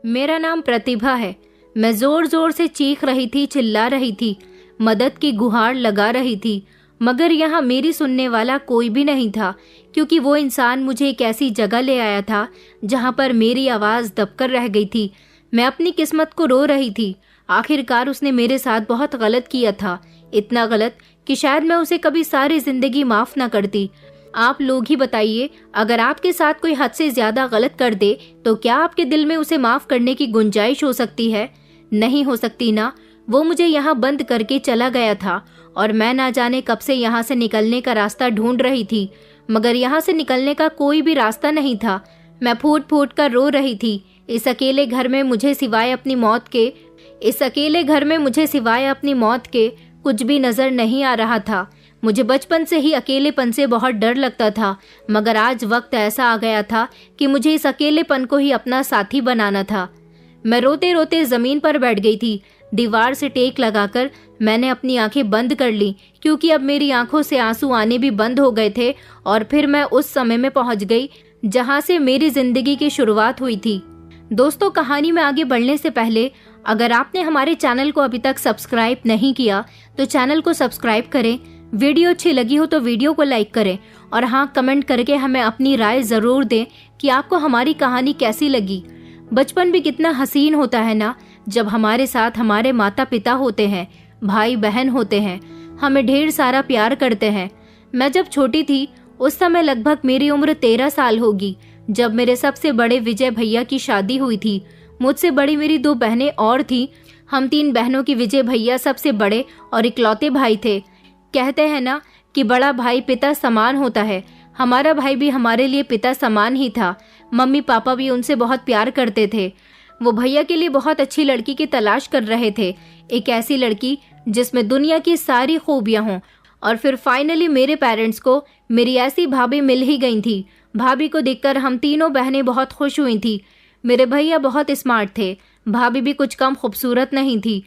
मेरा नाम प्रतिभा है। मैं जोर जोर से चीख रही थी, चिल्ला रही थी, मदद की गुहार लगा रही थी, मगर यहाँ मेरी सुनने वाला कोई भी नहीं था, क्योंकि वो इंसान मुझे एक ऐसी जगह ले आया था जहाँ पर मेरी आवाज़ दबकर रह गई थी। मैं अपनी किस्मत को रो रही थी। आखिरकार उसने मेरे साथ बहुत गलत किया था, इतना गलत कि शायद मैं उसे कभी सारी जिंदगी माफ़ ना करती। आप लोग ही बताइए, अगर आपके साथ कोई हद से ज़्यादा गलत कर दे तो क्या आपके दिल में उसे माफ़ करने की गुंजाइश हो सकती है? नहीं हो सकती ना। वो मुझे यहाँ बंद करके चला गया था और मैं ना जाने कब से यहाँ से निकलने का रास्ता ढूंढ रही थी, मगर यहाँ से निकलने का कोई भी रास्ता नहीं था। मैं फूट फूट कर रो रही थी। इस अकेले घर में मुझे सिवाय अपनी मौत के कुछ भी नजर नहीं आ रहा था। मुझे बचपन से ही अकेलेपन से बहुत डर लगता था, मगर आज वक्त ऐसा आ गया था कि मुझे इस अकेलेपन को ही अपना साथी बनाना था। मैं रोते रोते जमीन पर बैठ गई थी। दीवार से टेक लगाकर मैंने अपनी आंखें बंद कर ली, क्योंकि अब मेरी आंखों से आंसू आने भी बंद हो गए थे। और फिर मैं उस समय में पहुंच गई जहां से मेरी जिंदगी की शुरुआत हुई थी। दोस्तों, कहानी में आगे बढ़ने से पहले अगर आपने हमारे चैनल को अभी तक सब्सक्राइब नहीं किया तो चैनल को सब्सक्राइब करें। वीडियो अच्छी लगी हो तो वीडियो को लाइक करें और हाँ, कमेंट करके हमें अपनी राय ज़रूर दें कि आपको हमारी कहानी कैसी लगी। बचपन भी कितना हसीन होता है ना, जब हमारे साथ हमारे माता पिता होते हैं, भाई बहन होते हैं, हमें ढेर सारा प्यार करते हैं। मैं जब छोटी थी उस समय लगभग मेरी उम्र 13 साल होगी, जब मेरे सबसे बड़े विजय भैया की शादी हुई थी। मुझसे बड़ी मेरी 2 बहनें और थी। हम 3 बहनों की विजय भैया सबसे बड़े और इकलौते भाई थे। कहते हैं ना कि बड़ा भाई पिता समान होता है। हमारा भाई भी हमारे लिए पिता समान ही था। मम्मी पापा भी उनसे बहुत प्यार करते थे। वो भैया के लिए बहुत अच्छी लड़की की तलाश कर रहे थे, एक ऐसी लड़की जिसमें दुनिया की सारी खूबियां हों। और फिर फाइनली मेरे पेरेंट्स को मेरी ऐसी भाभी मिल ही गई थी। भाभी को देखकर हम तीनों बहनें बहुत खुश हुई थी। मेरे भैया बहुत स्मार्ट थे, भाभी भी कुछ कम खूबसूरत नहीं थी।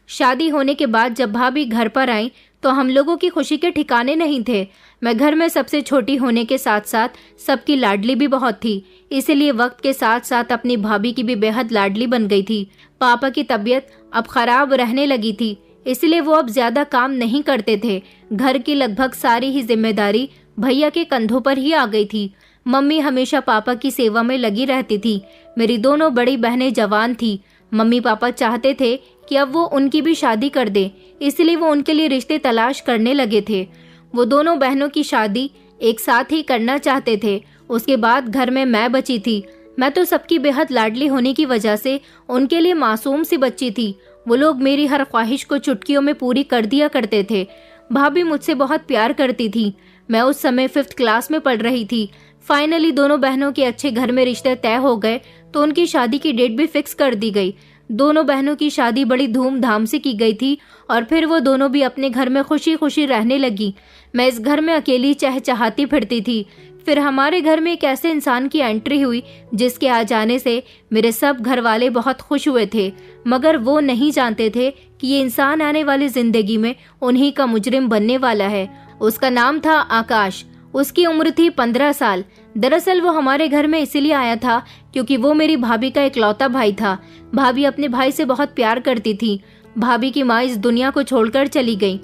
शादी होने के बाद जब भाभी घर पर आई तो हम लोगों की खुशी के ठिकाने नहीं थे। मैं घर में सबसे छोटी होने के साथ साथ सबकी लाडली भी बहुत थी, इसलिए वक्त के साथ साथ अपनी भाभी की भी बेहद लाडली बन गई थी। पापा की तबीयत अब खराब रहने लगी थी, इसलिए वो अब ज्यादा काम नहीं करते थे। घर की लगभग सारी ही जिम्मेदारी भैया के कंधों पर ही आ गई थी। मम्मी हमेशा पापा की सेवा में लगी रहती थी। मेरी दोनों बड़ी बहनें जवान थी। मम्मी पापा चाहते थे कि अब वो उनकी भी शादी कर दे, इसलिए वो उनके लिए रिश्ते तलाश करने लगे थे। वो दोनों बहनों की शादी एक साथ ही करना चाहते थे। उसके बाद घर में मैं बची थी। मैं तो सबकी बेहद लाडली होने की वजह से उनके लिए मासूम सी बच्ची थी। वो लोग मेरी हर ख्वाहिश को चुटकियों में पूरी कर दिया करते थे। भाभी मुझसे बहुत प्यार करती थी। मैं उस समय 5th क्लास में पढ़ रही थी। फाइनली दोनों बहनों के अच्छे घर में रिश्ते तय हो गए तो उनकी शादी की डेट भी फिक्स कर दी गई। दोनों बहनों की शादी बड़ी धूमधाम से की गई थी और फिर वो दोनों भी अपने घर में खुशी खुशी रहने लगी। मैं इस घर में अकेली चहचहाती फिरती थी। फिर हमारे घर में एक ऐसे इंसान की एंट्री हुई जिसके आ जाने से मेरे सब घर वाले बहुत खुश हुए थे, मगर वो नहीं जानते थे कि ये इंसान आने वाली जिंदगी में उन्हीं का मुजरिम बनने वाला है। उसका नाम था आकाश। उसकी उम्र थी 15 साल। दरअसल वो हमारे घर में इसीलिए आया था क्योंकि वो मेरी भाभी का इकलौता भाई था। भाभी अपने भाई से बहुत प्यार करती थी। भाभी की माँ इस दुनिया को छोड़कर चली गई।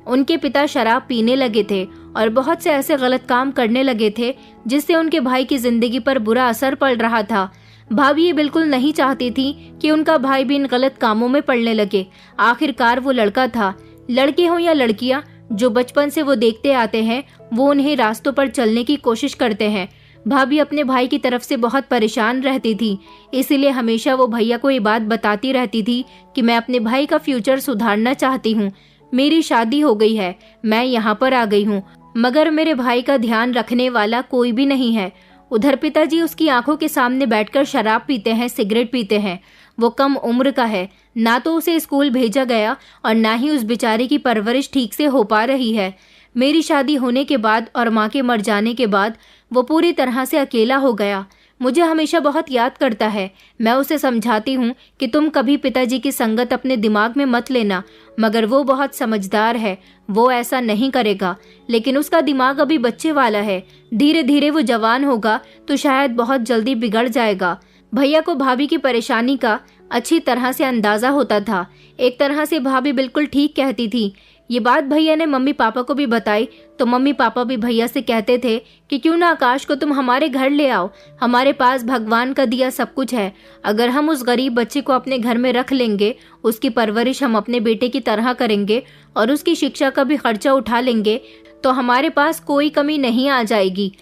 उनके पिता शराब पीने लगे थे और बहुत से ऐसे गलत काम करने लगे थे जिससे उनके भाई की जिंदगी पर बुरा असर पड़ रहा था। भाभी ये बिल्कुल नहीं चाहती थी कि उनका भाई भी इन गलत कामों में पड़ने लगे। आखिरकार वो लड़का था, लड़के हों या लड़कियां, जो बचपन से वो देखते आते हैं वो उन्हें रास्तों पर चलने की कोशिश करते हैं। भाभी अपने भाई की तरफ से बहुत परेशान रहती थी, इसीलिए हमेशा वो भैया को ये बात बताती रहती थी कि मैं अपने भाई का फ्यूचर सुधारना चाहती हूँ। मेरी शादी हो गई है, मैं यहाँ पर आ गई हूँ, मगर मेरे भाई का ध्यान रखने वाला कोई भी नहीं है। उधर पिताजी उसकी आंखों के सामने बैठकर शराब पीते हैं, सिगरेट पीते हैं। वो कम उम्र का है, ना तो उसे स्कूल भेजा गया और ना ही उस बेचारे की परवरिश ठीक से हो पा रही है। मेरी शादी होने के बाद और माँ के मर जाने के बाद वो पूरी तरह से अकेला हो गया। मुझे हमेशा बहुत याद करता है। मैं उसे समझाती हूँ कि तुम कभी पिताजी की संगत अपने दिमाग में मत लेना, मगर वो बहुत समझदार है, वो ऐसा नहीं करेगा। लेकिन उसका दिमाग अभी बच्चे वाला है, धीरे धीरे वो जवान होगा तो शायद बहुत जल्दी बिगड़ जाएगा। भैया को भाभी की परेशानी का अच्छी तरह से अंदाजा होता था। एक तरह से भाभी बिल्कुल ठीक कहती थी। ये बात भैया ने मम्मी पापा को भी बताई तो मम्मी पापा भी भैया से कहते थे कि क्यों ना आकाश को तुम हमारे घर ले आओ, हमारे पास भगवान का दिया सब कुछ है। अगर हम उस गरीब बच्चे को अपने घर में रख लेंगे, उसकी परवरिश हम अपने बेटे की तरह करेंगे और उसकी शिक्षा का भी खर्चा उठा लेंगे तो हमारे पास कोई कमी नहीं आ जाएगी।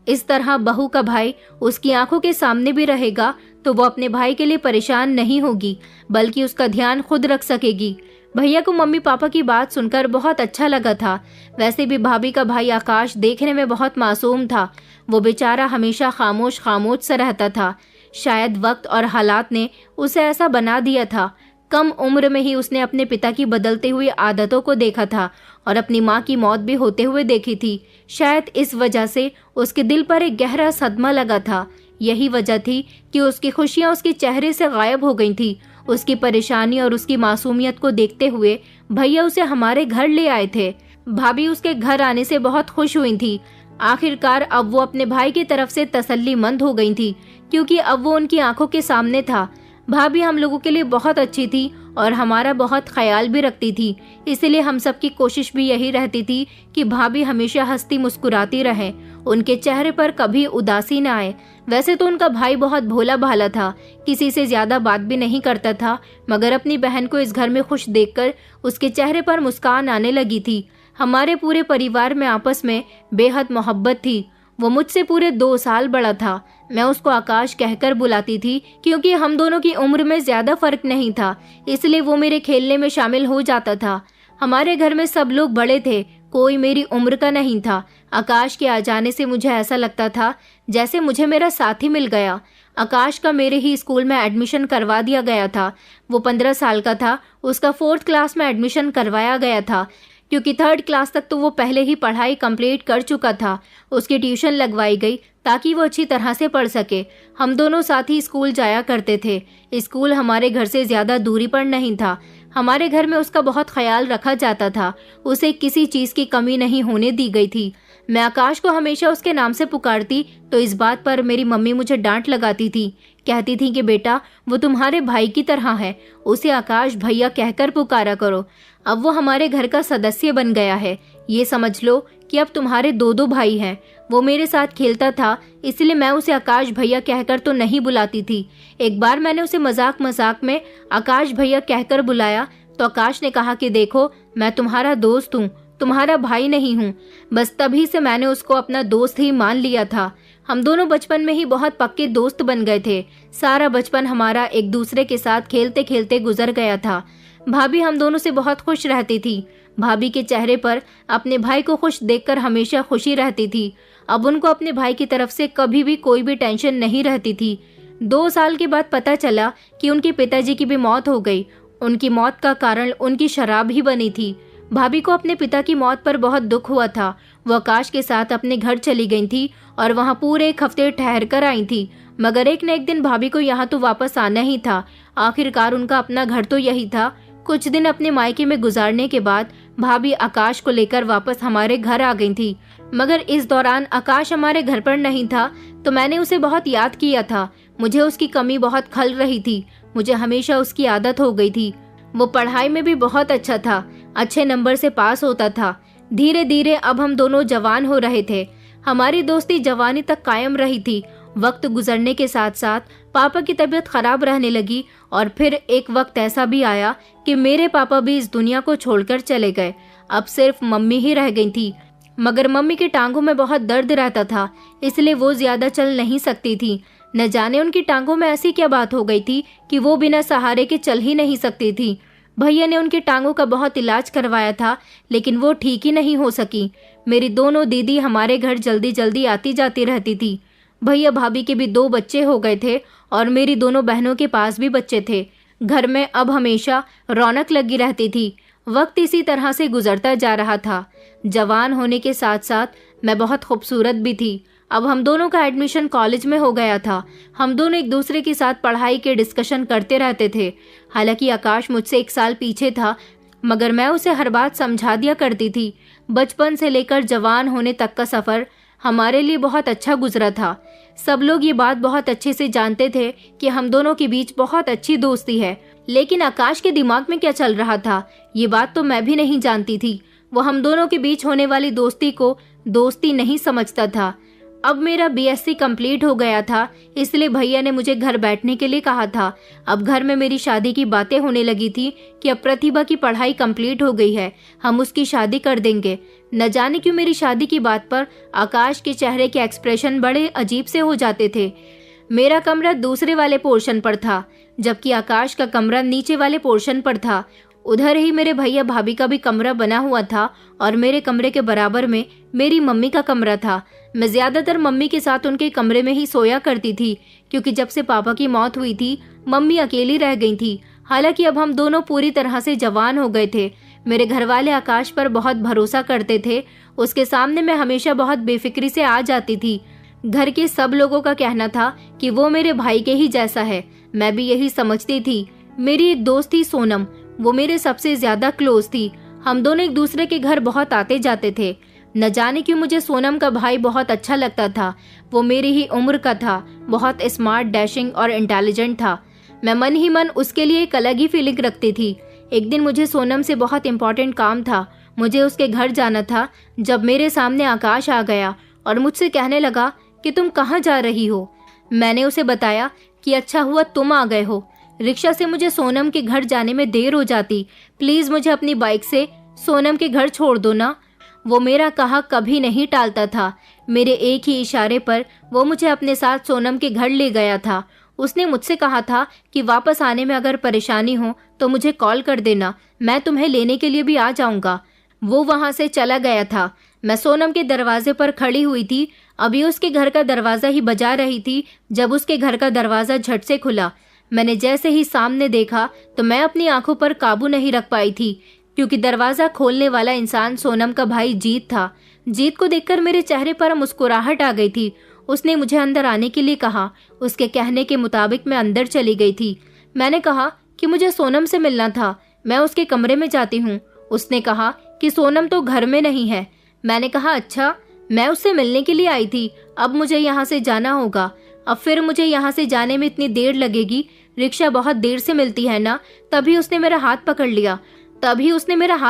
इस तरह बहू का भाई उसकी आंखों के सामने भी रहेगा तो वो अपने भाई के लिए परेशान नहीं होगी, बल्कि उसका ध्यान खुद रख सकेगी। भैया को मम्मी पापा की बात सुनकर बहुत अच्छा लगा था। वैसे भी भाभी का भाई आकाश देखने में बहुत मासूम था। वो बेचारा हमेशा खामोश खामोश सा रहता था। शायद वक्त और हालात ने उसे ऐसा बना दिया था। कम उम्र में ही उसने अपने पिता की बदलती हुई आदतों को देखा था और अपनी माँ की मौत भी होते हुए देखी थी। शायद इस वजह से उसके दिल पर एक गहरा सदमा लगा था। यही वजह थी कि उसकी खुशियाँ उसके चेहरे से गायब हो गई थी। उसकी परेशानी और उसकी मासूमियत को देखते हुए भैया उसे हमारे घर ले आए थे। भाभी उसके घर आने से बहुत खुश हुई थी। आखिरकार अब वो अपने भाई की तरफ से तसल्लीमंद हो गई थी, क्योंकि अब वो उनकी आंखों के सामने था। भाभी हम लोगों के लिए बहुत अच्छी थी और हमारा बहुत ख्याल भी रखती थी। इसलिए हम सब की कोशिश भी यही रहती थी कि भाभी हमेशा हंसती मुस्कुराती रहे, उनके चेहरे पर कभी उदासी न आए। वैसे तो उनका भाई बहुत भोला भाला था, किसी से ज्यादा बात भी नहीं करता था, मगर अपनी बहन को इस घर में खुश देखकर उसके चेहरे पर मुस्कान आने लगी थी। हमारे पूरे परिवार में आपस में बेहद मोहब्बत थी। वो मुझसे पूरे 2 साल बड़ा था। मैं उसको आकाश कहकर बुलाती थी, क्योंकि हम दोनों की उम्र में ज्यादा फर्क नहीं था, इसलिए वो मेरे खेलने में शामिल हो जाता था। हमारे घर में सब लोग बड़े थे, कोई मेरी उम्र का नहीं था। आकाश के आ जाने से मुझे ऐसा लगता था जैसे मुझे मेरा साथी मिल गया। आकाश का मेरे ही स्कूल में एडमिशन करवा दिया गया था। वो 15 साल का था, उसका 4th क्लास में एडमिशन करवाया गया था, क्योंकि 3rd क्लास तक तो वो पहले ही पढ़ाई कंप्लीट कर चुका था। उसकी ट्यूशन लगवाई गई ताकि वो अच्छी तरह से पढ़ सके। हम दोनों साथ ही स्कूल जाया करते थे। स्कूल हमारे घर से ज्यादा दूरी पर नहीं था। हमारे घर में उसका बहुत ख्याल रखा जाता था। उसे किसी चीज की कमी नहीं होने दी गई थी। मैं आकाश को हमेशा उसके नाम से पुकारती तो इस बात पर मेरी मम्मी मुझे डांट लगाती थी। कहती थी कि बेटा, वो तुम्हारे भाई की तरह है, उसे आकाश भैया कहकर पुकारा करो। अब वो हमारे घर का सदस्य बन गया है। ये समझ लो कि अब तुम्हारे 2 भाई हैं। वो मेरे साथ खेलता था, इसलिए मैं उसे आकाश भैया कहकर तो नहीं बुलाती थी। एक बार मैंने उसे मजाक मजाक में आकाश भैया कहकर बुलाया तो आकाश ने कहा कि देखो, मैं तुम्हारा दोस्त हूँ, तुम्हारा भाई नहीं हूँ। बस तभी से मैंने उसको अपना दोस्त ही मान लिया था। हम दोनों बचपन में ही बहुत पक्के दोस्त बन गए थे। सारा बचपन हमारा एक दूसरे के साथ खेलते खेलते गुजर गया था। भाभी हम दोनों से बहुत खुश रहती थी। भाभी के चेहरे पर अपने भाई को खुश देखकर हमेशा खुशी रहती थी। अब उनको अपने भाई की तरफ से कभी भी कोई भी टेंशन नहीं रहती थी। 2 साल के बाद पता चला कि उनके पिताजी की भी मौत हो गई। उनकी मौत का कारण उनकी शराब ही बनी थी। भाभी को अपने पिता की मौत पर बहुत दुख हुआ था। वो आकाश के साथ अपने घर चली गई थी और वहाँ पूरे 1 हफ्ते ठहर कर आई थी, मगर एक न एक दिन भाभी को यहाँ तो वापस आना ही था। आखिरकार उनका अपना घर तो यही था। कुछ दिन अपने मायके में गुजारने के बाद भाभी आकाश को लेकर वापस हमारे घर आ गई थी, मगर इस दौरान आकाश हमारे घर पर नहीं था तो मैंने उसे बहुत याद किया था। मुझे उसकी कमी बहुत खल रही थी। मुझे हमेशा उसकी आदत हो गई थी। वो पढ़ाई में भी बहुत अच्छा था, अच्छे नंबर से पास होता था। धीरे धीरे अब हम दोनों जवान हो रहे थे। हमारी दोस्ती जवानी तक कायम रही थी। वक्त गुजरने के साथ साथ पापा की तबीयत खराब रहने लगी और फिर एक वक्त ऐसा भी आया कि मेरे पापा भी इस दुनिया को छोड़कर चले गए। अब सिर्फ मम्मी ही रह गई थी, मगर मम्मी की टांगों में बहुत दर्द रहता था, इसलिए वो ज्यादा चल नहीं सकती थी। न जाने उनकी टांगों में ऐसी क्या बात हो गई थी कि वो बिना सहारे के चल ही नहीं सकती थी। भैया ने उनकी टांगों का बहुत इलाज करवाया था, लेकिन वो ठीक ही नहीं हो सकी। मेरी दोनों दीदी हमारे घर जल्दी जल्दी आती जाती रहती थी। भैया भाभी के भी 2 बच्चे हो गए थे और मेरी दोनों बहनों के पास भी बच्चे थे। घर में अब हमेशा रौनक लगी रहती थी। वक्त इसी तरह से गुजरता जा रहा था। जवान होने के साथ साथ मैं बहुत खूबसूरत भी थी। अब हम दोनों का एडमिशन कॉलेज में हो गया था। हम दोनों एक दूसरे के साथ पढ़ाई के डिस्कशन करते रहते थे। हालांकि आकाश मुझसे 1 साल पीछे था, मगर मैं उसे हर बात समझा दिया करती थी। बचपन से लेकर जवान होने तक का सफर हमारे लिए बहुत अच्छा गुजरा था। सब लोग ये बात बहुत अच्छे से जानते थे कि हम दोनों के बीच बहुत अच्छी दोस्ती है, लेकिन आकाश के दिमाग में क्या चल रहा था ये बात तो मैं भी नहीं जानती थी। वो हम दोनों के बीच होने वाली दोस्ती को दोस्ती नहीं समझता था। अब मेरा बीएससी कंप्लीट हो गया था, इसलिए भैया ने मुझे घर बैठने के लिए कहा था। अब घर में मेरी शादी की बातें होने लगी थी कि अब प्रतिभा की पढ़ाई कंप्लीट हो गई है, हम उसकी शादी कर देंगे। न जाने क्यों मेरी शादी की बात पर आकाश के चेहरे के एक्सप्रेशन बड़े अजीब से हो जाते थे। मेरा कमरा दूसरे वाले पोर्शन पर था, जबकि आकाश का कमरा नीचे वाले पोर्शन पर था। उधर ही मेरे भैया भाभी का भी कमरा बना हुआ था और मेरे कमरे के बराबर में मेरी मम्मी का कमरा था। मैं ज्यादातर मम्मी के साथ उनके कमरे में ही सोया करती थी, क्योंकि जब से पापा की मौत हुई थी मम्मी अकेली रह गई थी। हालांकि अब हम दोनों पूरी तरह से जवान हो गए थे। मेरे घर वाले आकाश पर बहुत भरोसा करते थे, उसके सामने मैं हमेशा बहुत बेफिक्री से आ जाती थी। घर के सब लोगों का कहना था कि वो मेरे भाई के ही जैसा है, मैं भी यही समझती थी। मेरी एक दोस्त थी सोनम, वो मेरे सबसे ज्यादा क्लोज थी। हम दोनों एक दूसरे के घर बहुत आते जाते थे। न जाने क्यों मुझे सोनम का भाई बहुत अच्छा लगता था। वो मेरी ही उम्र का था, बहुत स्मार्ट, डैशिंग और इंटेलिजेंट था। मैं मन ही मन उसके लिए एक अलग ही फीलिंग रखती थी। एक दिन मुझे सोनम से बहुत इम्पोर्टेंट काम था, मुझे उसके घर जाना था, जब मेरे सामने आकाश आ गया और मुझसे कहने लगा कि तुम कहाँ जा रही हो। मैंने उसे बताया कि अच्छा हुआ तुम आ गए हो, रिक्शा से मुझे सोनम के घर जाने में देर हो जाती, प्लीज मुझे अपनी बाइक से सोनम के घर छोड़ दो ना। वो मेरा कहा कभी नहीं टालता था। मेरे एक ही इशारे पर वो मुझे अपने साथ सोनम के घर ले गया था। उसने मुझसे कहा था कि वापस आने में अगर परेशानी हो तो मुझे कॉल कर देना, मैं तुम्हें लेने के लिए भी आ जाऊंगा। वो वहां से चला गया था। मैं सोनम के दरवाजे पर खड़ी हुई थी, अभी उसके घर का दरवाजा ही बजा रही थी जब उसके घर का दरवाजा झट से खुला। मैंने जैसे ही सामने देखा तो मैं अपनी आंखों पर काबू नहीं रख पाई थी, क्योंकि दरवाजा खोलने वाला इंसान सोनम का भाई जीत था। जीत को देखकर मेरे चेहरे पर मुस्कुराहट आ गई थी। उसने मुझे अंदर आने के लिए कहा। उसके कहने के मुताबिक मैं अंदर चली गई थी। मैंने कहा कि मुझे सोनम से मिलना था, मैं उसके कमरे में जाती हूँ। उसने कहा कि सोनम तो घर में नहीं है। मैंने कहा अच्छा, मैं उससे मिलने के लिए आई थी, अब मुझे यहाँ से जाना होगा। अब फिर मुझे यहाँ से जाने में इतनी देर लगेगी, रिक्शा बहुत देर से मिलती है ना। तभी उसने मेरा हाथ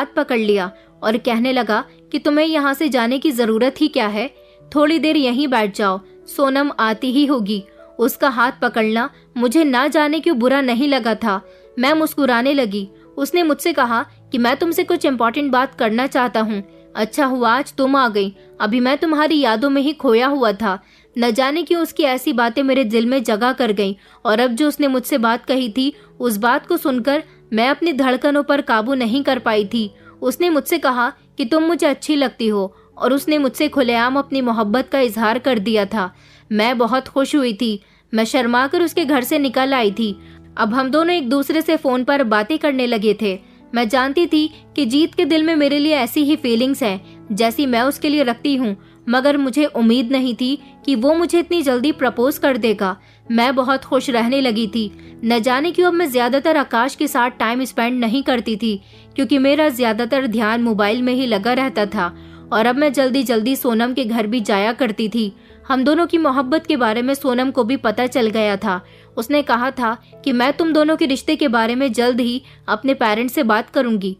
पकड़ लिया और कहने लगा कि तुम्हें यहाँ से जाने की जरूरत ही क्या है, थोड़ी देर यहीं बैठ जाओ, सोनम आती ही होगी। उसका हाथ पकड़ना मुझे ना जाने क्यों बुरा नहीं लगा था। मैं मुस्कुराने लगी। उसने मुझसे कहा कि मैं तुमसे कुछ इम्पोर्टेंट बात करना चाहता हूँ। अच्छा हुआ आज तुम आ गई, अभी मैं तुम्हारी यादों में ही खोया हुआ था। न जाने क्यों उसकी ऐसी बातें मेरे दिल में जगह कर गईं, और अब जो उसने मुझसे बात कही थी उस बात को सुनकर मैं अपनी धड़कनों पर काबू नहीं कर पाई थी। उसने मुझसे कहा कि तुम मुझे अच्छी लगती हो, और उसने मुझसे खुलेआम अपनी मोहब्बत का इजहार कर दिया था। मैं बहुत खुश हुई थी। मैं शर्माकर उसके घर से निकल आई थी। अब हम दोनों एक दूसरे से फोन पर बातें करने लगे थे। मैं जानती थी कि जीत के दिल में मेरे लिए ऐसी ही फीलिंग्स हैं जैसी मैं उसके लिए रखती हूँ, मगर मुझे उम्मीद नहीं थी कि वो मुझे इतनी जल्दी प्रपोज कर देगा। मैं बहुत खुश रहने लगी थी। न जाने क्यों अब मैं ज्यादातर आकाश के साथ टाइम स्पेंड नहीं करती थी, क्योंकि मेरा ज्यादातर ध्यान मोबाइल में ही लगा रहता था, और अब मैं जल्दी जल्दी सोनम के घर भी जाया करती थी। हम दोनों की मोहब्बत के बारे में सोनम को भी पता चल गया था। उसने कहा था कि मैं तुम दोनों के रिश्ते के बारे में जल्द ही अपने पेरेंट्स से बात करूंगी।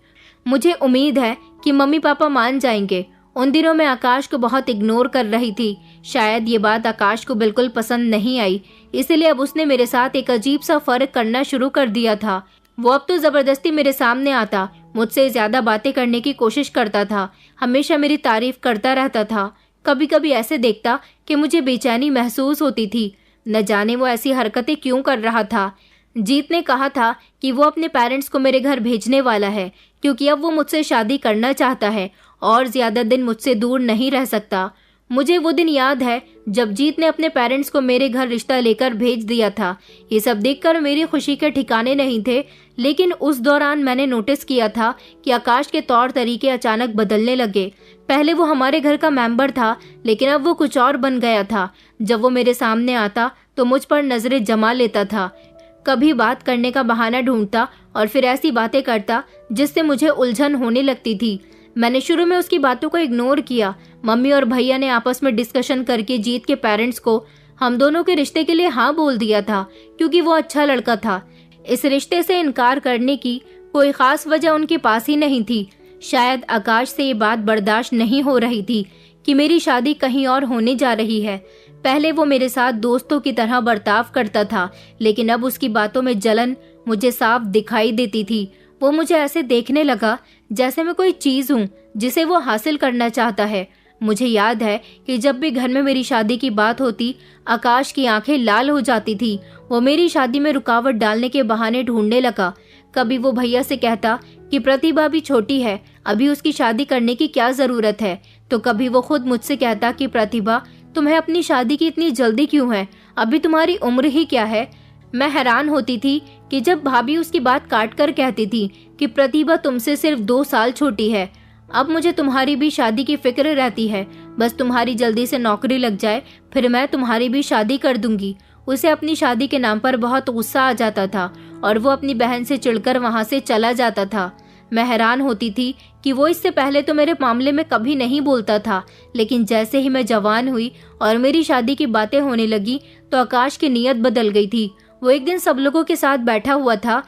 मुझे उम्मीद है कि मम्मी पापा मान जाएंगे। उन दिनों मैं आकाश को बहुत इग्नोर कर रही थी। शायद ये बात आकाश को बिल्कुल पसंद नहीं आई, इसलिए अब उसने मेरे साथ एक अजीब सा फर्क करना शुरू कर दिया था। वो अब तो जबरदस्ती मेरे सामने आता, मुझसे ज्यादा बातें करने की कोशिश करता था, हमेशा मेरी तारीफ करता रहता था। कभी कभी ऐसे देखता कि मुझे बेचैनी महसूस होती थी। न जाने वो ऐसी हरकतें क्यों कर रहा था। जीत ने कहा था कि वो अपने पेरेंट्स को मेरे घर भेजने वाला है, क्योंकि अब वो मुझसे शादी करना चाहता है और ज्यादा दिन मुझसे दूर नहीं रह सकता। मुझे वो दिन याद है जब जीत ने अपने पेरेंट्स को मेरे घर रिश्ता लेकर भेज दिया था। ये सब देखकर मेरी खुशी के ठिकाने नहीं थे, लेकिन उस दौरान मैंने नोटिस किया था कि आकाश के तौर तरीके अचानक बदलने लगे। पहले वो हमारे घर का मेंबर था, लेकिन अब वो कुछ और बन गया था। जब वो मेरे सामने आता तो मुझ पर नजरें जमा लेता था, कभी बात करने का बहाना ढूंढता और फिर ऐसी बातें करता जिससे मुझे उलझन होने लगती थी। मैंने शुरू में उसकी बातों को इग्नोर किया। मम्मी और भैया ने आपस में डिस्कशन करके जीत के पेरेंट्स को हम दोनों के रिश्ते के लिए हाँ बोल दिया था, क्योंकि वो अच्छा लड़का था। इस रिश्ते से इनकार करने की कोई खास वजह उनके पास ही नहीं थी। शायद आकाश से ये बात बर्दाश्त नहीं हो रही थी कि मेरी शादी कहीं और होने जा रही है। पहले वो मेरे साथ दोस्तों की तरह बर्ताव करता था, लेकिन अब उसकी बातों में जलन मुझे साफ दिखाई देती थी। वो मुझे ऐसे देखने लगा जैसे मैं कोई चीज हूँ जिसे वो हासिल करना चाहता है। मुझे याद है कि जब भी घर में मेरी शादी की बात होती, आकाश की आंखें लाल हो जाती थी। वो मेरी शादी में रुकावट डालने के बहाने ढूंढने लगा। कभी वो भैया से कहता कि प्रतिभा भी छोटी है, अभी उसकी शादी करने की क्या जरूरत है। तो कभी वो खुद मुझसे कहता कि प्रतिभा, तुम्हें अपनी शादी की इतनी जल्दी क्यों है, अभी तुम्हारी उम्र ही क्या है। मैं हैरान होती थी कि जब भाभी उसकी बात काट कर कहती थी कि प्रतिभा तुमसे सिर्फ 2 साल छोटी है। अब मुझे तुम्हारी भी शादी की फिक्र रहती है, बस तुम्हारी जल्दी से नौकरी लग जाए, फिर मैं तुम्हारी भी शादी कर दूंगी। उसे अपनी शादी के नाम पर बहुत गुस्सा आ जाता था और वो अपनी बहन से चिढ़कर वहां से चला जाता था। मैं हैरान होती थी कि वो इससे पहले तो मेरे मामले में कभी नहीं बोलता था, लेकिन जैसे ही मैं जवान हुई और मेरी शादी की बातें होने लगी तो आकाश की नीयत बदल गई थी। वो एक दिन सब लोगों के साथ बैठा हुआ था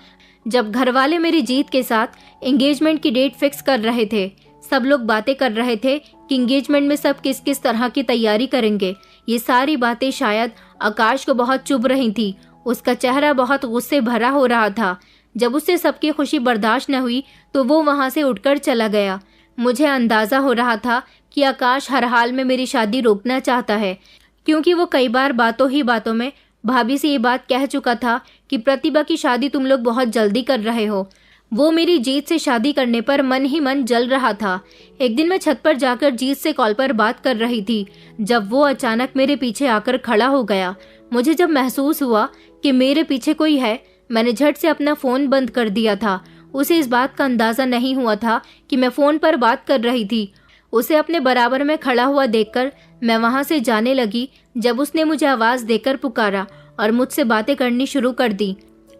जब घर वाले मेरी जीत के साथ एंगेजमेंट की डेट फिक्स कर रहे थे। सब लोग बातें कर रहे थे कि एंगेजमेंट में सब किस किस तरह की तैयारी करेंगे। ये सारी बातें शायद आकाश को बहुत चुभ रही थी। उसका चेहरा बहुत गुस्से भरा हो रहा था। जब उससे सबकी खुशी बर्दाश्त न हुई तो वो वहां से उठकर चला गया। मुझे अंदाजा हो रहा था कि आकाश हर हाल में मेरी शादी रोकना चाहता है, क्योंकि वो कई बार बातों ही बातों में भाभी से ये बात कह चुका था कि प्रतिभा की शादी तुम लोग बहुत जल्दी कर रहे हो। वो मेरी जीत से शादी करने पर मन ही मन जल रहा था। एक दिन मैं छत पर जाकर जीत से कॉल पर बात कर रही थी जब वो अचानक मेरे पीछे आकर खड़ा हो गया। मुझे जब महसूस हुआ कि मेरे पीछे कोई है, मैंने झट से अपना फोन बंद कर दिया था। उसे इस बात का अंदाजा नहीं हुआ था कि मैं फोन पर बात कर रही थी। उसे अपने बराबर में खड़ा हुआ देखकर मैं वहां से जाने लगी जब उसने मुझे आवाज देकर पुकारा और मुझसे बातें करनी शुरू कर दी।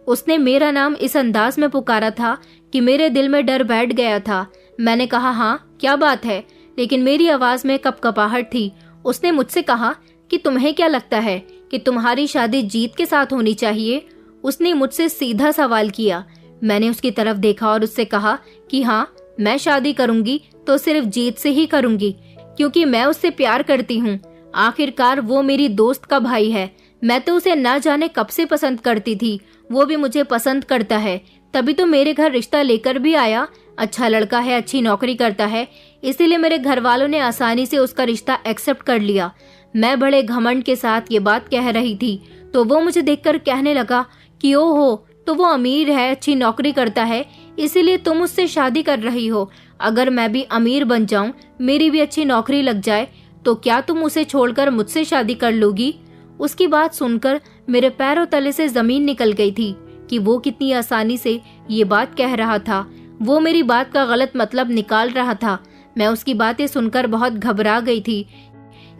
उसने मेरा नाम इस अंदाज में पुकारा था कि मेरे दिल में डर बैठ गया था। मैंने कहा, हाँ क्या बात है, लेकिन मेरी आवाज में कपकपाहट थी। उसने मुझसे कहा कि तुम्हें क्या लगता है कि तुम्हारी शादी जीत के साथ होनी चाहिए। उसने मुझसे सीधा सवाल किया। मैंने उसकी तरफ देखा और उससे कहा कि हाँ, मैं शादी करूंगी तो सिर्फ जीत से ही करूंगी, क्योंकि मैं उससे प्यार करती हूँ। आखिरकार वो मेरी दोस्त का भाई है। मैं तो उसे ना जाने कब से पसंद करती थी, वो भी मुझे पसंद करता है, तभी तो मेरे घर रिश्ता लेकर भी आया। अच्छा लड़का है, अच्छी नौकरी करता है, इसीलिए मेरे घर वालों ने आसानी से उसका रिश्ता एक्सेप्ट कर लिया। मैं बड़े घमंड के साथ ये बात कह रही थी तो वो मुझे देखकर कहने लगा कि ओहो, तो वो अमीर है, अच्छी नौकरी करता है, इसीलिए तुम उससे शादी कर रही हो। अगर मैं भी अमीर बन जाऊं, मेरी भी अच्छी नौकरी लग जाए, तो क्या तुम उसे छोड़कर मुझसे शादी कर लोगी? उसकी बात सुनकर मेरे पैरों तले से जमीन निकल गई थी कि वो कितनी आसानी से ये बात कह रहा था। वो मेरी बात का गलत मतलब निकाल रहा था। मैं उसकी बातें सुनकर बहुत घबरा गई थी,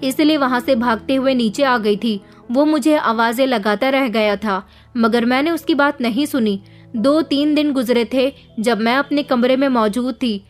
इसलिए वहां से भागते हुए नीचे आ गई थी। वो मुझे आवाजें लगाता रह गया था, मगर मैंने उसकी बात नहीं सुनी। 2-3 दिन गुजरे थे जब मैं अपने कमरे में मौजूद थी।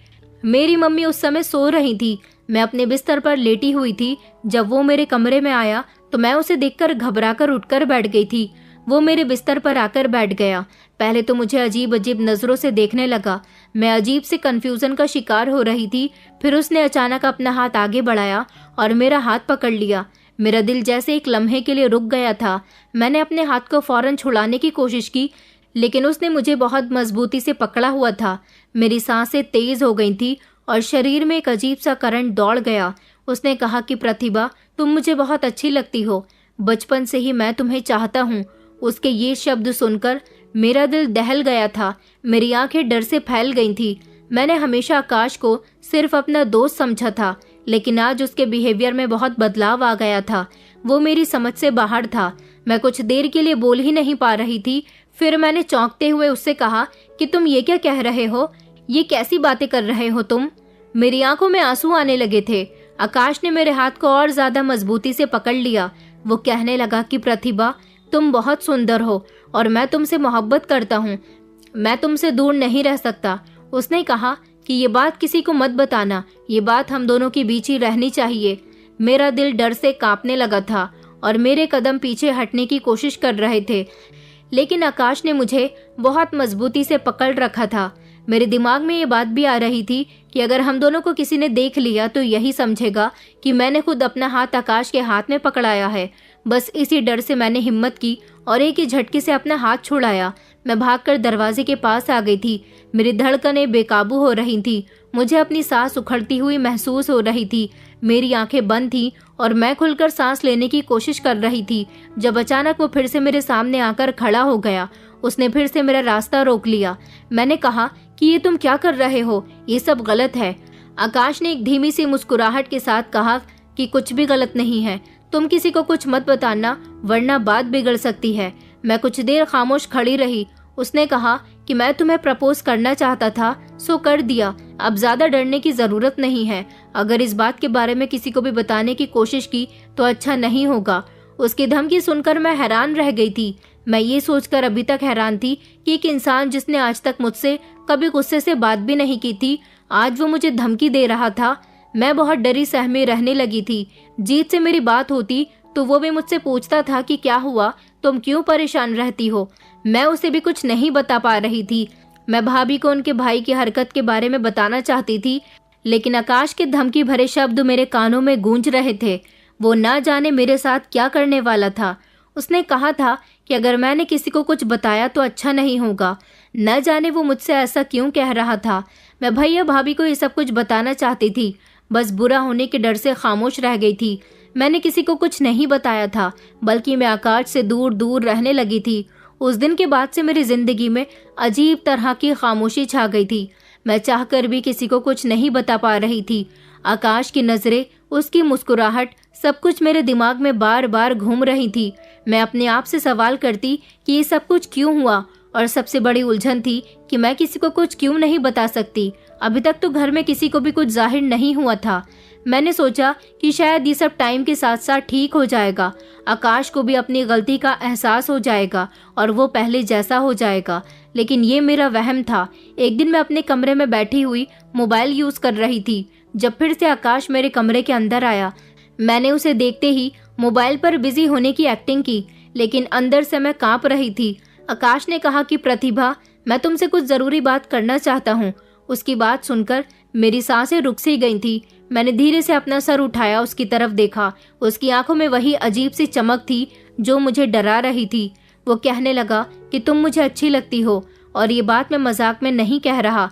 मेरी मम्मी उस समय सो रही थी। मैं अपने बिस्तर पर लेटी हुई थी। जब वो मेरे कमरे में आया तो मैं उसे देखकर घबराकर उठकर बैठ गई थी। वो मेरे बिस्तर पर आकर बैठ गया। पहले तो मुझे अजीब अजीब नजरों से देखने लगा। मैं अजीब से कंफ्यूजन का शिकार हो रही थी। फिर उसने अचानक अपना हाथ आगे बढ़ाया और मेरा हाथ पकड़ लिया। मेरा दिल जैसे एक लम्हे के लिए रुक गया था। मैंने अपने हाथ को फौरन छुड़ाने की कोशिश की, लेकिन उसने मुझे बहुत मजबूती से पकड़ा हुआ था। मेरी सांसें तेज हो गई थी और शरीर में एक अजीब सा करंट दौड़ गया। उसने कहा कि प्रतिभा, तुम मुझे बहुत अच्छी लगती हो, बचपन से ही मैं तुम्हें चाहता हूँ। उसके ये शब्द सुनकर मेरा दिल दहल गया था। मेरी आंखें डर से फैल गई थी। मैंने हमेशा आकाश को सिर्फ अपना दोस्त समझा था, लेकिन आज उसके बिहेवियर में बहुत बदलाव आ गया था। वो मेरी समझ से बाहर था। मैं कुछ देर के लिए बोल ही नहीं पा रही थी। फिर मैंने चौंकते हुए उससे कहा कि तुम ये क्या कह रहे हो, ये कैसी बातें कर रहे हो तुम? मेरी आंखों में आंसू आने लगे थे। आकाश ने मेरे हाथ को और ज्यादा मजबूती से पकड़ लिया। वो कहने लगा कि प्रतिभा, तुम बहुत सुंदर हो और मैं तुमसे मोहब्बत करता हूँ, मैं तुमसे दूर नहीं रह सकता। उसने कहा कि ये बात किसी को मत बताना, ये बात हम दोनों के बीच ही रहनी चाहिए। मेरा दिल डर से कांपने लगा था और मेरे कदम पीछे हटने की कोशिश कर रहे थे, लेकिन आकाश ने मुझे बहुत मजबूती से पकड़ रखा था। मेरे दिमाग में ये बात भी आ रही थी कि अगर हम दोनों को किसी ने देख लिया तो यही समझेगा कि मैंने खुद अपना हाथ आकाश के हाथ में पकड़ाया है। बस इसी डर से मैंने हिम्मत की और एक ही झटके से अपना हाथ छुड़ाया। मैं भागकर दरवाजे के पास आ गई थी। मेरी धड़कनें बेकाबू हो रही थी। मुझे अपनी सांस उखड़ती हुई महसूस हो रही थी। मेरी आंखें बंद थीं और मैं खुलकर सांस लेने की कोशिश कर रही थी जब अचानक वो फिर से मेरे सामने आकर खड़ा हो गया। उसने फिर से मेरा रास्ता रोक लिया। मैंने कहा कि ये तुम क्या कर रहे हो, ये सब गलत है। आकाश ने एक धीमी सी मुस्कुराहट के साथ कहा कि कुछ भी गलत नहीं है, तुम किसी को कुछ मत बताना वरना बात बिगड़ सकती है। मैं कुछ देर खामोश खड़ी रही। उसने कहा कि मैं तुम्हें प्रपोज करना चाहता था, सो कर दिया, अब ज्यादा डरने की जरूरत नहीं है। अगर इस बात के बारे में किसी को भी बताने की कोशिश की तो अच्छा नहीं होगा। उसकी धमकी सुनकर मैं हैरान रह गई थी। मैं ये सोचकर अभी तक हैरान थी कि एक इंसान जिसने आज तक मुझसे कभी गुस्से से बात भी नहीं की थी, आज वो मुझे धमकी दे रहा था। मैं बहुत डरी सहमी रहने लगी थी। जीत से मेरी बात होती तो वो भी मुझसे पूछता था कि क्या हुआ, तुम क्यों परेशान रहती हो। मैं उसे भी कुछ नहीं बता पा रही थी। मैं भाभी को उनके भाई की हरकत के बारे में बताना चाहती थी, लेकिन आकाश के धमकी भरे शब्द मेरे कानों में गूंज रहे थे। वो ना जाने मेरे साथ क्या करने वाला था। उसने कहा था कि अगर मैंने किसी को कुछ बताया तो अच्छा नहीं होगा। न जाने वो मुझसे ऐसा क्यों कह रहा था। मैं भैया भाभी को ये सब कुछ बताना चाहती थी, बस बुरा होने के डर से खामोश रह गई थी। मैंने किसी को कुछ नहीं बताया था, बल्कि मैं आकाश से दूर दूर रहने लगी थी। उस दिन के बाद से मेरी जिंदगी में अजीब तरह की खामोशी छा गई थी। मैं चाहकर भी किसी को कुछ नहीं बता पा रही थी। आकाश की नजरें, उसकी मुस्कुराहट, सब कुछ मेरे दिमाग में बार बार घूम रही थी। मैं अपने आप से सवाल करती कि ये सब कुछ क्यों हुआ, और सबसे बड़ी उलझन थी कि मैं किसी को कुछ क्यों नहीं बता सकती। अभी तक तो घर में किसी को भी कुछ जाहिर नहीं हुआ था। मैंने सोचा कि शायद ये सब टाइम के साथ साथ ठीक हो जाएगा। आकाश को भी अपनी गलती का एहसास हो जाएगा और वो पहले जैसा हो जाएगा, लेकिन ये मेरा वहम था। एक दिन मैं अपने कमरे में बैठी हुई मोबाइल यूज कर रही थी जब फिर से आकाश मेरे कमरे के अंदर आया। मैंने उसे देखते ही मोबाइल पर बिजी होने की एक्टिंग की, लेकिन अंदर से मैं कांप रही थी। आकाश ने कहा कि प्रतिभा, मैं तुमसे कुछ जरूरी बात करना चाहता हूँ। उसकी बात सुनकर मेरी सांसें रुक सी गई थी। मैंने धीरे से अपना सर उठाया, उसकी तरफ देखा। उसकी आंखों में वही अजीब सी चमक थी जो मुझे डरा रही थी। वो कहने लगा कि तुम मुझे अच्छी लगती हो, और ये बात मैं मजाक में नहीं कह रहा।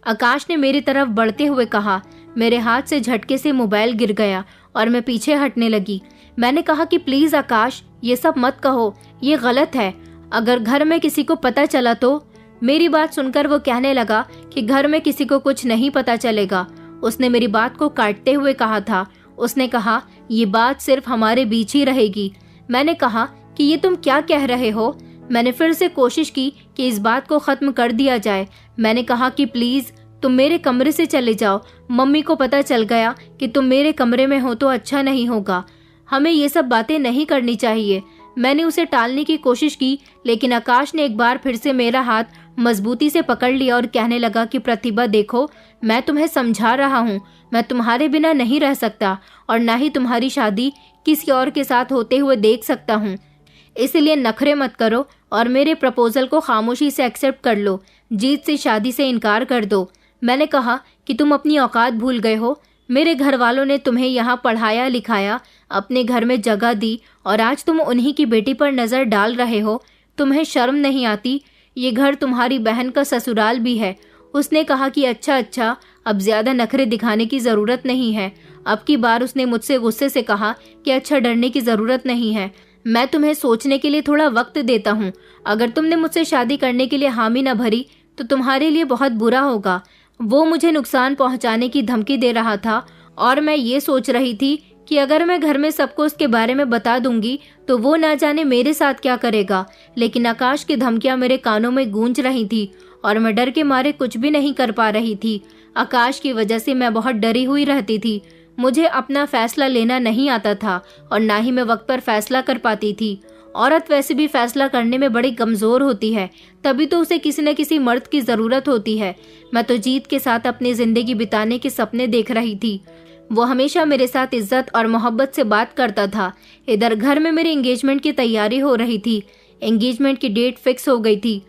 आकाश ने मेरी तरफ बढ़ते हुए कहा। मेरे हाथ से झटके से मोबाइल गिर गया और मैं पीछे हटने लगी। मैंने कहा कि प्लीज आकाश, ये सब मत कहो, ये गलत है। अगर घर में किसी को पता चला तो। मेरी बात सुनकर वो कहने लगा कि घर में किसी को कुछ नहीं पता चलेगा। उसने मेरी बात को काटते हुए कहा था। उसने कहा, ये बात सिर्फ हमारे बीच ही रहेगी। मैंने कहा कि ये तुम क्या कह रहे हो। मैंने फिर से कोशिश की कि इस बात को खत्म कर दिया जाए। मैंने कहा कि प्लीज तुम मेरे कमरे से चले जाओ। मम्मी को पता चल गया कि तुम मेरे कमरे में हो तो अच्छा नहीं होगा। हमें ये सब बातें नहीं करनी चाहिए। मैंने उसे टालने की कोशिश की, लेकिन आकाश ने एक बार फिर से मेरा हाथ मजबूती से पकड़ लिया और कहने लगा कि प्रतिभा देखो, मैं तुम्हें समझा रहा हूँ। मैं तुम्हारे बिना नहीं रह सकता और ना ही तुम्हारी शादी किसी और के साथ होते हुए देख सकता हूँ। इसलिए नखरे मत करो और मेरे प्रपोजल को खामोशी से एक्सेप्ट कर लो। जीत से शादी से इनकार कर दो। मैंने कहा कि तुम अपनी औकात भूल गए हो। मेरे घर वालों ने तुम्हें यहाँ पढ़ाया लिखाया, अपने घर में जगह दी, और आज तुम उन्हीं की बेटी पर नजर डाल रहे हो। तुम्हें शर्म नहीं आती? ये घर तुम्हारी बहन का ससुराल भी है। उसने कहा कि अच्छा, अब ज्यादा नखरे दिखाने की जरूरत नहीं है। अब की बार उसने मुझसे गुस्से से कहा कि अच्छा, डरने की जरूरत नहीं है। मैं तुम्हें सोचने के लिए थोड़ा वक्त देता हूँ। अगर तुमने मुझसे शादी करने के लिए हामी न भरी तो तुम्हारे लिए बहुत बुरा होगा। वो मुझे नुकसान पहुंचाने की धमकी दे रहा था और मैं ये सोच रही थी कि अगर मैं घर में सबको उसके बारे में बता दूंगी तो वो ना जाने मेरे साथ क्या करेगा। लेकिन आकाश की धमकियां मेरे कानों में गूंज रही थी और मैं डर के मारे कुछ भी नहीं कर पा रही थी। आकाश की वजह से मैं बहुत डरी हुई रहती थी। मुझे अपना फैसला लेना नहीं आता था और ना ही मैं वक्त पर फैसला कर पाती थी। औरत वैसे भी फैसला करने में बड़ी कमजोर होती है, तभी तो उसे किसी न किसी मर्द की जरूरत होती है। मैं तो जीत के साथ अपनी जिंदगी बिताने के सपने देख रही थी। वो हमेशा मेरे साथ इज्जत और मोहब्बत से बात करता था। इधर घर में मेरे एंगेजमेंट की तैयारी हो रही थी। एंगेजमेंट की डेट फिक्स हो गई थी।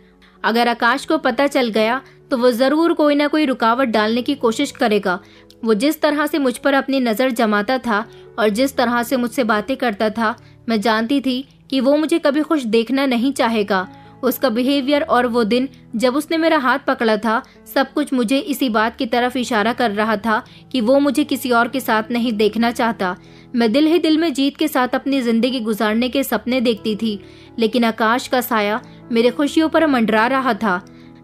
अगर आकाश को पता चल गया तो वो जरूर कोई ना कोई रुकावट डालने की कोशिश करेगा। वो जिस तरह से मुझ पर अपनी नजर जमाता था और जिस तरह से मुझसे बातें करता था, मैं जानती थी कि वो मुझे कभी खुश देखना नहीं चाहेगा। उसका बिहेवियर और वो दिन जब उसने मेरा हाथ पकड़ा था, सब कुछ मुझे इसी बात की तरफ इशारा कर रहा था कि वो मुझे किसी और के साथ नहीं देखना चाहता। मैं दिल ही दिल में जीत के साथ अपनी जिंदगी गुजारने के सपने देखती थी, लेकिन आकाश का साया मेरे खुशियों पर मंडरा रहा था।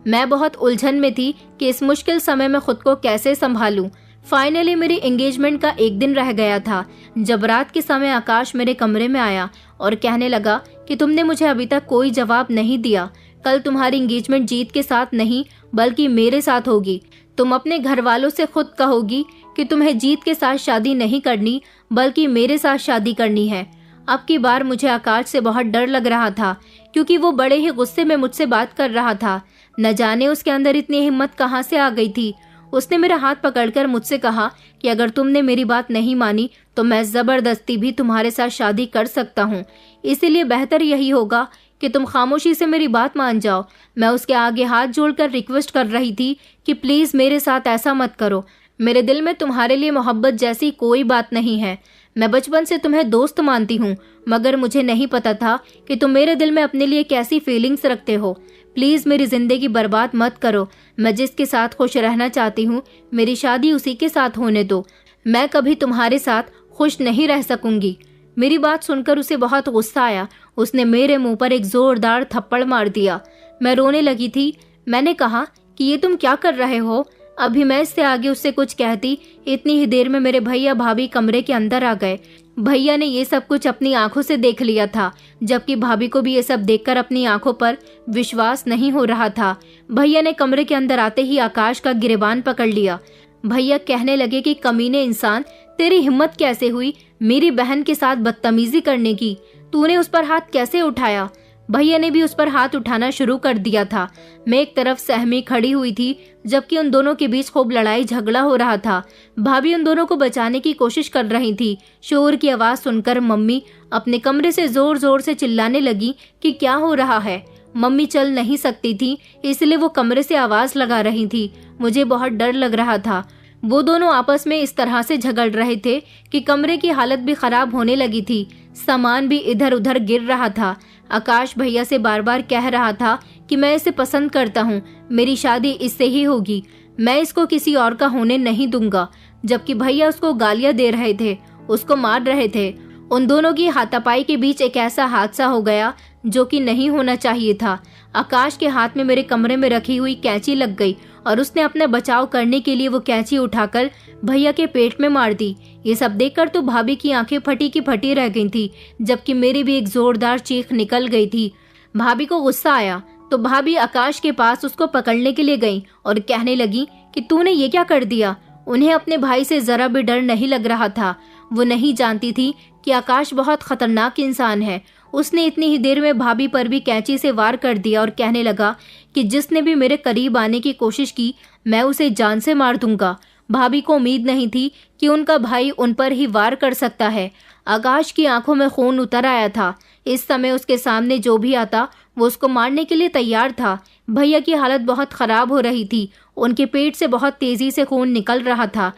मैं बहुत उलझन में थी कि इस मुश्किल समय में खुद को कैसे संभालूं। फाइनली मेरी एंगेजमेंट का एक दिन रह गया था जब रात के समय आकाश मेरे कमरे में आया और कहने लगा कि तुमने मुझे अभी तक कोई जवाब नहीं दिया। कल तुम्हारी एंगेजमेंट जीत के साथ नहीं बल्कि मेरे साथ होगी। तुम अपने घर वालों से खुद कहोगी कि तुम्हें जीत के साथ शादी नहीं करनी बल्कि मेरे साथ शादी करनी है। अब की बार मुझे आकाश से बहुत डर लग रहा था, क्योंकि वो बड़े ही गुस्से में मुझसे बात कर रहा था। न जाने उसके अंदर इतनी हिम्मत कहाँ से आ गई थी। उसने मेरा हाथ पकड़कर मुझसे कहा कि अगर तुमने मेरी बात नहीं मानी तो मैं जबरदस्ती भी तुम्हारे साथ शादी कर सकता हूँ। इसीलिए बेहतर यही होगा कि तुम खामोशी से मेरी बात मान जाओ। मैं उसके आगे हाथ जोड़कर रिक्वेस्ट कर रही थी कि प्लीज मेरे साथ ऐसा मत करो। मेरे दिल में तुम्हारे लिए मोहब्बत जैसी कोई बात नहीं है। मैं बचपन से तुम्हें दोस्त मानती हूँ, मगर मुझे नहीं पता था कि तुम मेरे दिल में अपने लिए कैसी फीलिंग्स रखते हो। प्लीज मेरी जिंदगी बर्बाद मत करो। मैं जिसके साथ खुश रहना चाहती हूँ, मेरी शादी उसी के साथ होने दो। मैं कभी तुम्हारे साथ खुश नहीं रह सकूंगी। मेरी बात सुनकर उसे बहुत गुस्सा आया। उसने मेरे मुंह पर एक जोरदार थप्पड़ मार दिया। मैं रोने लगी थी। मैंने कहा कि ये तुम क्या कर रहे हो। अभी मैं इससे आगे उससे कुछ कहती, इतनी ही देर में मेरे भैया भाभी कमरे के अंदर आ गए। भैया ने ये सब कुछ अपनी आंखों से देख लिया था, जबकि भाभी को भी ये सब देखकर अपनी आंखों पर विश्वास नहीं हो रहा था। भैया ने कमरे के अंदर आते ही आकाश का गिरेबान पकड़ लिया। भैया कहने लगे कि कमीने इंसान, तेरी हिम्मत कैसे हुई मेरी बहन के साथ बदतमीजी करने की। तूने उस पर हाथ कैसे उठाया। भैया ने भी उस पर हाथ उठाना शुरू कर दिया था। मैं एक तरफ सहमी खड़ी हुई थी, जबकि उन दोनों के बीच खूब लड़ाई झगड़ा हो रहा था। भाभी उन दोनों को बचाने की कोशिश कर रही थी। शोर की आवाज सुनकर मम्मी अपने कमरे से जोर जोर से चिल्लाने लगी कि क्या हो रहा है। मम्मी चल नहीं सकती थी, इसलिए वो कमरे से आवाज लगा रही थी। मुझे बहुत डर लग रहा था। वो दोनों आपस में इस तरह से झगड़ रहे थे कि कमरे की हालत भी खराब होने लगी थी। सामान भी इधर उधर गिर रहा था। आकाश भैया से बार बार कह रहा था कि मैं इसे पसंद करता हूँ, मेरी शादी इससे ही होगी, मैं इसको किसी और का होने नहीं दूंगा। जबकि भैया उसको गालियां दे रहे थे, उसको मार रहे थे। उन दोनों की हाथापाई के बीच एक ऐसा हादसा हो गया जो कि नहीं होना चाहिए था। आकाश के हाथ में मेरे कमरे में रखी हुई कैंची लग गई और उसने अपना बचाव करने के लिए वो कैंची उठाकर भैया के पेट में मार दी। ये सब देखकर तो भाभी की आंखें फटी की फटी रह गई थी, जबकि मेरी भी एक जोरदार चीख निकल गई थी। भाभी को गुस्सा आया तो भाभी आकाश के पास उसको पकड़ने के लिए गई और कहने लगी कि तूने ये क्या कर दिया। उन्हें अपने भाई से जरा भी डर नहीं लग रहा था। वो नहीं जानती थी कि आकाश बहुत खतरनाक इंसान है। उसने इतनी ही देर में भाभी पर भी कैंची से वार कर दिया और कहने लगा कि जिसने भी मेरे करीब आने की कोशिश की, मैं उसे जान से मार दूंगा। भाभी को उम्मीद नहीं थी कि उनका भाई उन पर ही वार कर सकता है। आकाश की आंखों में खून उतर आया था। इस समय उसके सामने जो भी आता वो उसको मारने के लिए तैयार था। भैया की हालत बहुत खराब हो रही थी। उनके पेट से बहुत तेजी से खून निकल रहा था,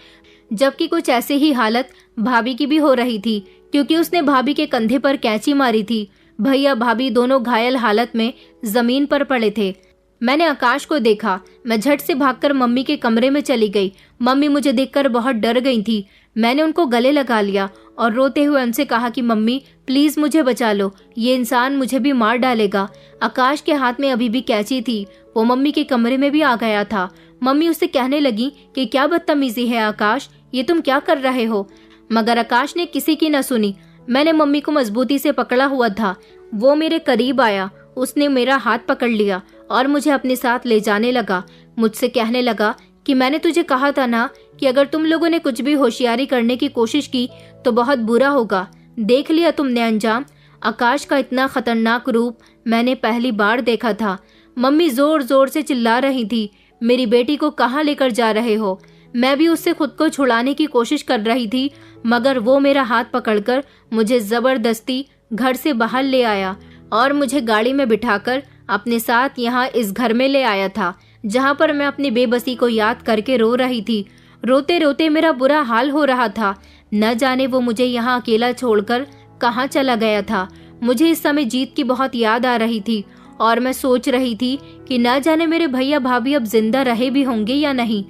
जबकि कुछ ऐसी ही हालत भाभी की भी हो रही थी, क्योंकि उसने भाभी के कंधे पर कैंची मारी थी। भैया भाभी दोनों घायल हालत में जमीन पर पड़े थे। मैंने आकाश को देखा। मैं झट से भागकर मम्मी के कमरे में चली गई। मम्मी मुझे देखकर बहुत डर गई थी। मैंने उनको गले लगा लिया और रोते हुए उनसे कहा कि मम्मी प्लीज मुझे बचा लो, ये इंसान मुझे भी मार डालेगा। आकाश के हाथ में अभी भी कैंची थी। वो मम्मी के कमरे में भी आ गया था। मम्मी उससे कहने लगी कि क्या बदतमीजी है आकाश, ये तुम क्या कर रहे हो। मगर आकाश ने किसी की न सुनी। मैंने मम्मी को मजबूती से पकड़ा हुआ था। वो मेरे करीब आया। उसने मेरा हाथ पकड़ लिया और मुझे अपने साथ ले जाने लगा। मुझसे कहने लगा कि मैंने तुझे कहा था ना कि अगर तुम लोगों ने कुछ भी होशियारी करने की कोशिश की तो बहुत बुरा होगा। देख लिया तुमने अंजाम। आकाश का इतना खतरनाक रूप मैंने पहली बार देखा था। मम्मी जोर जोर से चिल्ला रही थी, मेरी बेटी को कहाँ लेकर जा रहे हो? मैं भी उससे खुद को छुड़ाने की कोशिश कर रही थी, मगर वो मेरा हाथ पकड़कर मुझे जबरदस्ती घर से बाहर ले आया और मुझे गाड़ी में बिठाकर अपने साथ यहाँ इस घर में ले आया था, जहाँ पर मैं अपनी बेबसी को याद करके रो रही थी। रोते रोते मेरा बुरा हाल हो रहा था। न जाने वो मुझे यहाँ अकेला छोड़कर कहाँ चला गया था। मुझे इस समय जीत की बहुत याद आ रही थी और मैं सोच रही थी कि न जाने मेरे भैया भाभी अब जिंदा रहे भी होंगे या नहीं।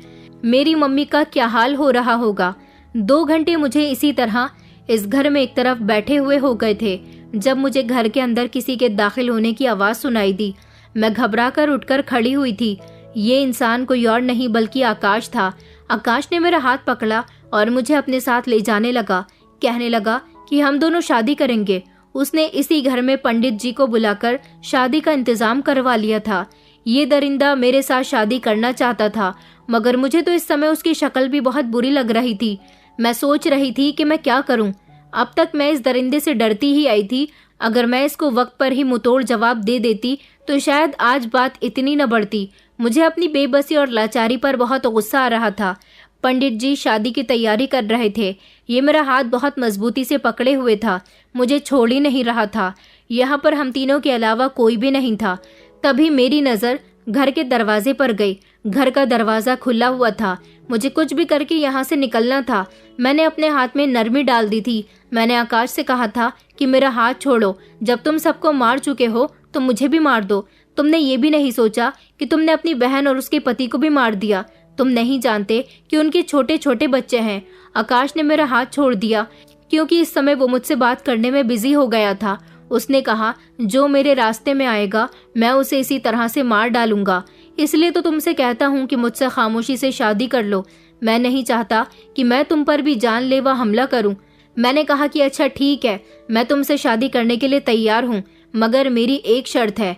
मेरी मम्मी का क्या हाल हो रहा होगा। 2 घंटे मुझे इसी तरह इस घर में एक तरफ बैठे हुए हो गए थे, जब मुझे घर के अंदर किसी के दाखिल होने की आवाज़ सुनाई दी। मैं घबराकर उठकर खड़ी हुई थी। ये इंसान कोई और नहीं बल्कि आकाश था। आकाश ने मेरा हाथ पकड़ा और मुझे अपने साथ ले जाने लगा। कहने लगा कि हम दोनों शादी करेंगे। उसने इसी घर में पंडित जी को बुलाकर शादी का इंतजाम करवा लिया था। ये दरिंदा मेरे साथ शादी करना चाहता था, मगर मुझे तो इस समय उसकी शक्ल भी बहुत बुरी लग रही थी। मैं सोच रही थी कि मैं क्या करूं। अब तक मैं इस दरिंदे से डरती ही आई थी। अगर मैं इसको वक्त पर ही मुंहतोड़ जवाब दे देती तो शायद आज बात इतनी न बढ़ती। मुझे अपनी बेबसी और लाचारी पर बहुत गुस्सा आ रहा था। पंडित जी शादी की तैयारी कर रहे थे। ये मेरा हाथ बहुत मजबूती से पकड़े हुए था, मुझे छोड़ ही नहीं रहा था। यहाँ पर हम तीनों के अलावा कोई भी नहीं था। तभी मेरी नज़र घर के दरवाजे पर गई। घर का दरवाज़ा खुला हुआ था। मुझे कुछ भी करके यहाँ से निकलना था। मैंने अपने हाथ में नरमी डाल दी थी। मैंने आकाश से कहा था कि मेरा हाथ छोड़ो, जब तुम सबको मार चुके हो तो मुझे भी मार दो। तुमने ये भी नहीं सोचा कि तुमने अपनी बहन और उसके पति को भी मार दिया। तुम नहीं जानते कि उनके छोटे छोटे बच्चे हैं। आकाश ने मेरा हाथ छोड़ दिया क्योंकि इस समय वो मुझसे बात करने में बिजी हो गया था। उसने कहा, जो मेरे रास्ते में आएगा मैं उसे इसी तरह से मार डालूंगा। इसलिए तो तुमसे कहता हूँ कि मुझसे खामोशी से शादी कर लो। मैं नहीं चाहता कि मैं तुम पर भी जानलेवा हमला करूं। मैंने कहा कि अच्छा ठीक है, मैं तुमसे शादी करने के लिए तैयार हूँ, मगर मेरी एक शर्त है।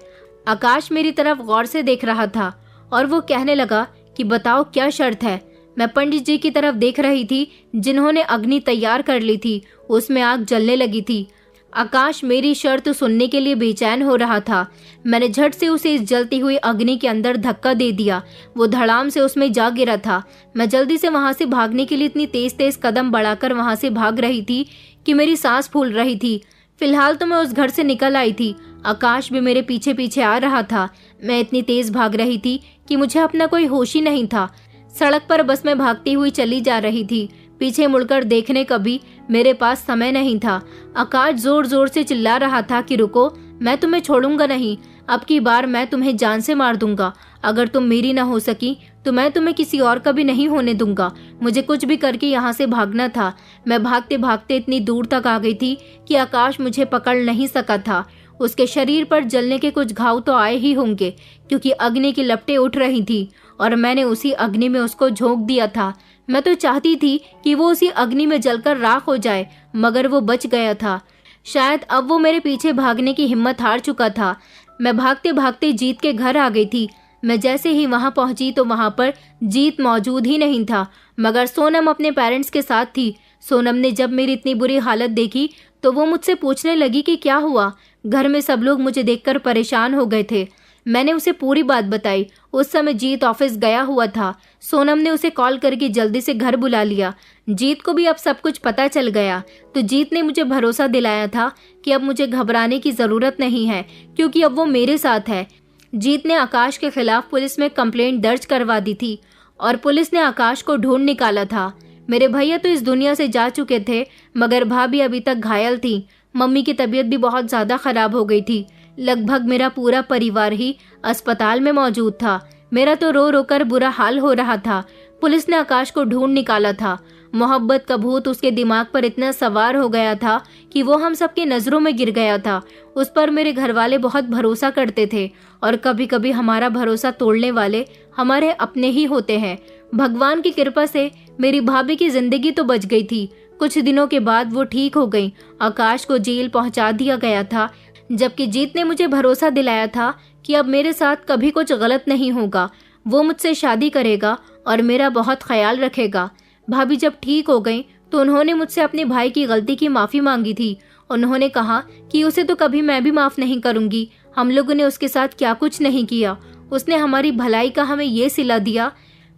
आकाश मेरी तरफ गौर से देख रहा था और वो कहने लगा कि बताओ क्या शर्त है। मैं पंडित जी की तरफ देख रही थी, जिन्होंने अग्नि तैयार कर ली थी। उसमें आग जलने लगी थी। आकाश मेरी शर्त सुनने के लिए बेचैन हो रहा था। मैंने झट से उसे इस जलती हुई अग्नि के अंदर धक्का दे दिया। वो धड़ाम से उसमें जा गिरा था। मैं जल्दी से वहां से भागने के लिए इतनी तेज तेज कदम बढ़ाकर वहां से भाग रही थी कि मेरी सांस फूल रही थी। फिलहाल तो मैं उस घर से निकल आई थी। आकाश भी मेरे पीछे पीछे आ रहा था। मैं इतनी तेज भाग रही थी कि मुझे अपना कोई होश ही नहीं था। सड़क पर बस मैं भागती हुई चली जा रही थी। पीछे मुड़कर देखने का भी मेरे पास समय नहीं था। आकाश जोर जोर से चिल्ला रहा था कि रुको, मैं तुम्हें छोड़ूंगा नहीं। अब की बार मैं तुम्हें जान से मार दूंगा। अगर तुम मेरी न हो सकी तो मैं तुम्हें किसी और का भी नहीं होने दूंगा। मुझे कुछ भी करके यहाँ से भागना था। मैं भागते भागते इतनी दूर तक आ गई थी कि आकाश मुझे पकड़ नहीं सका था। उसके शरीर पर जलने के कुछ घाव तो आए ही होंगे, क्योंकि अग्नि की लपटें उठ रही थी और मैंने उसी अग्नि में उसको झोंक दिया था। मैं तो चाहती थी कि वो उसी अग्नि में जलकर राख हो जाए, मगर वो बच गया था। शायद अब वो मेरे पीछे भागने की हिम्मत हार चुका था। मैं भागते भागते जीत के घर आ गई थी। मैं जैसे ही वहां पहुंची तो वहां पर जीत मौजूद ही नहीं था, मगर सोनम अपने पेरेंट्स के साथ थी। सोनम ने जब मेरी इतनी बुरी हालत देखी तो वो मुझसे पूछने लगी कि क्या हुआ। घर में सब लोग मुझे देखकर परेशान हो गए थे। मैंने उसे पूरी बात बताई। उस समय जीत ऑफिस गया हुआ था। सोनम ने उसे कॉल करके जल्दी से घर बुला लिया। जीत को भी अब सब कुछ पता चल गया, तो जीत ने मुझे भरोसा दिलाया था कि अब मुझे घबराने की ज़रूरत नहीं है, क्योंकि अब वो मेरे साथ है। जीत ने आकाश के खिलाफ पुलिस में कंप्लेंट दर्ज करवा दी थी और पुलिस ने आकाश को ढूंढ निकाला था। मेरे भैया तो इस दुनिया से जा चुके थे, मगर भाभी अभी तक घायल थी। मम्मी की तबीयत भी बहुत ज़्यादा खराब हो गई थी। लगभग मेरा पूरा परिवार ही अस्पताल में मौजूद था। मेरा तो रो रो कर बुरा हाल हो रहा था। पुलिस ने आकाश को ढूंढ निकाला था। मोहब्बत का भूत उसके दिमाग पर इतना सवार हो गया था कि वो हम सबकी नज़रों में गिर गया था। उस पर मेरे घर वाले बहुत भरोसा करते थे और कभी कभी हमारा भरोसा तोड़ने वाले हमारे अपने ही होते हैं। भगवान की कृपा से मेरी भाभी की जिंदगी तो बच गई थी। कुछ दिनों के बाद वो ठीक हो गई। आकाश को जेल पहुंचा दिया गया था, जबकि जीत ने मुझे भरोसा दिलाया था कि अब मेरे साथ कभी कुछ गलत नहीं होगा। वो मुझसे शादी करेगा और मेरा बहुत ख्याल रखेगा। भाभी जब ठीक हो गई तो उन्होंने मुझसे अपने भाई की गलती की माफ़ी मांगी थी उन्होंने कहा कि उसे तो कभी मैं भी माफ नहीं करूंगी। हम लोगों ने उसके साथ क्या कुछ नहीं किया। उसने हमारी भलाई का हमें ये सिला दिया।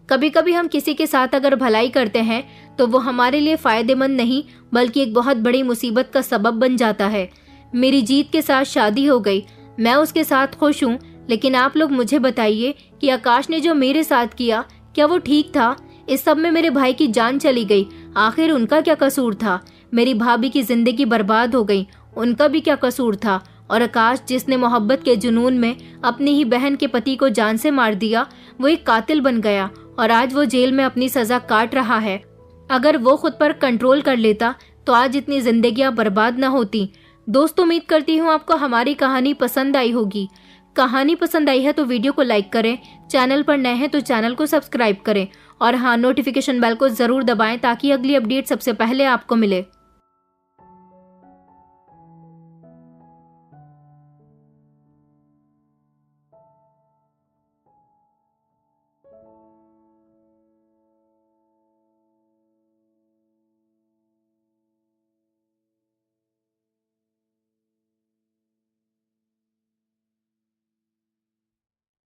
कभी कभी हम किसी के साथ अगर भलाई करते हैं तो वो हमारे लिए फायदेमंद नहीं बल्कि एक बहुत बड़ी मुसीबत का सबब बन जाता है। मेरी जीत के साथ शादी हो गई, मैं उसके साथ खुश हूँ, लेकिन आप लोग मुझे बताइए कि आकाश ने जो मेरे साथ किया क्या वो ठीक था? इस सब में मेरे भाई की जान चली गई, आखिर उनका क्या कसूर था? मेरी भाभी की जिंदगी बर्बाद हो गई, उनका भी क्या कसूर था? और आकाश जिसने मोहब्बत के जुनून में अपनी ही बहन के पति को जान से मार दिया, वो एक कातिल बन गया और आज वो जेल में अपनी सजा काट रहा है। अगर वो खुद पर कंट्रोल कर लेता तो आज इतनी जिंदगियां बर्बाद न होती। दोस्तों, उम्मीद करती हूँ आपको हमारी कहानी पसंद आई होगी। कहानी पसंद आई है तो वीडियो को लाइक करें, चैनल पर नए हैं तो चैनल को सब्सक्राइब करें और हाँ, नोटिफिकेशन बेल को जरूर दबाएं ताकि अगली अपडेट सबसे पहले आपको मिले।